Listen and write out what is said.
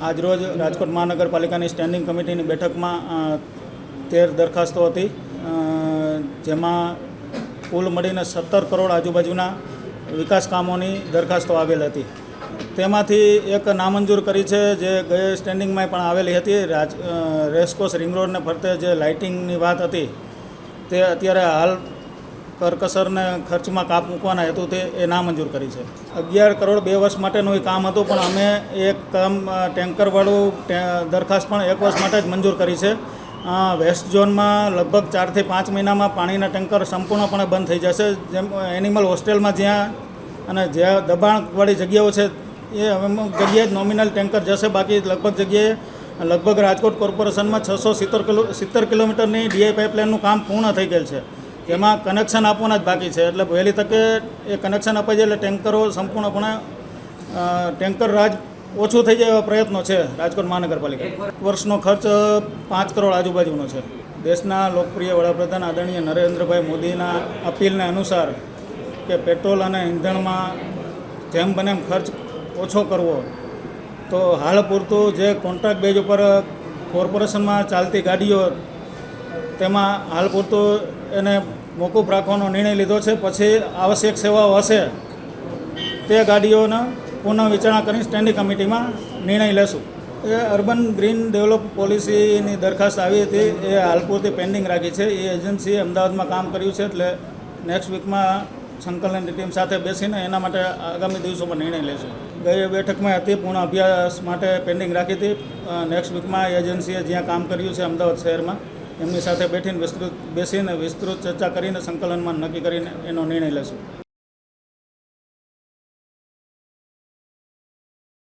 આજરોજ રાજકોટ મહાનગરપાલિકાની સ્ટેન્ડિંગ કમિટીની બેઠકમાં 13 દરખાસ્તો હતી, જેમાં કુલ મળીને 17 કરોડ આજુબાજુના વિકાસ કામોની દરખાસ્તો આવેલ હતી. તેમાંથી એક નામંજૂર કરી છે, જે ગયે સ્ટેન્ડિંગમાં પણ આવેલી હતી. રેસકોર્સ રિંગ રોડને ફરતે જે લાઇટિંગની વાત હતી તે અત્યારે હાલ કરકસરને ખર્ચમાં કાપ મૂકવાના હેતુથી એ નામંજૂર કરી છે. 11 કરોડ 2 વર્ષ માટેનું એ કામ હતું, પણ અમે એક કામ ટેન્કરવાળું દરખાસ્ત પણ 1 વર્ષ માટે જ મંજૂર કરી છે. વેસ્ટ ઝોનમાં લગભગ 4 થી 5 મહિનામાં પાણીના ટેન્કર સંપૂર્ણપણે બંધ થઈ જશે. જેમ એનિમલ હોસ્ટેલમાં જ્યાં અને જ્યાં દબાણવાળી જગ્યાઓ છે એ અમુક જગ્યાએ જ નોમિનલ ટેન્કર જશે, બાકી લગભગ રાજકોટ કોર્પોરેશનમાં 670 કિલોમીટરની ડીઆઈ પાઇપલાઇનનું કામ પૂર્ણ થઈ ગયેલ છે. એમાં કનેક્શન આપવાના જ બાકી છે, એટલે વહેલી તકે એ કનેક્શન અપાઈ જાય એટલે ટેન્કરો સંપૂર્ણપણે ટેન્કર રાજ ઓછું થઈ જાય એવા પ્રયત્નો છે રાજકોટ મહાનગરપાલિકા. વર્ષનો ખર્ચ 5 કરોડ આજુબાજુનો છે. દેશના લોકપ્રિય વડાપ્રધાન આદરણીય નરેન્દ્રભાઈ મોદીના અપીલને અનુસાર કે પેટ્રોલ અને ઈંધણમાં જેમ બને એમ ખર્ચ ઓછો કરવો, તો હાલ પૂરતું જે કોન્ટ્રાક્ટ બેઝ ઉપર કોર્પોરેશનમાં ચાલતી ગાડીઓ તેમાં હાલ પૂરતું એને મોકૂફ રાખવાનો નિર્ણય લીધો છે. પછી આવશ્યક સેવાઓ હશે તે ગાડીઓને પુનઃ વિચારણા કરી સ્ટેન્ડિંગ કમિટીમાં નિર્ણય લેશું. એ અર્બન ગ્રીન ડેવલપ પોલિસીની દરખાસ્ત આવી હતી, એ હાલ પૂરતી પેન્ડિંગ રાખી છે. એ એજન્સીએ અમદાવાદમાં કામ કર્યું છે, એટલે નેક્સ્ટ વીકમાં સંકલનની ટીમ સાથે બેસીને એના માટે આગામી દિવસોમાં નિર્ણય લેશું. ગઈ બેઠકમાં હતી, પૂર્ણ અભ્યાસ માટે પેન્ડિંગ રાખી હતી. નેક્સ્ટ વીકમાં એજન્સીએ જ્યાં કામ કર્યું છે અમદાવાદ શહેરમાં, એમની સાથે બેસીને વિસ્તૃત ચર્ચા કરીને સંકલનમાં નક્કી કરીને એનો નિર્ણય લેશું.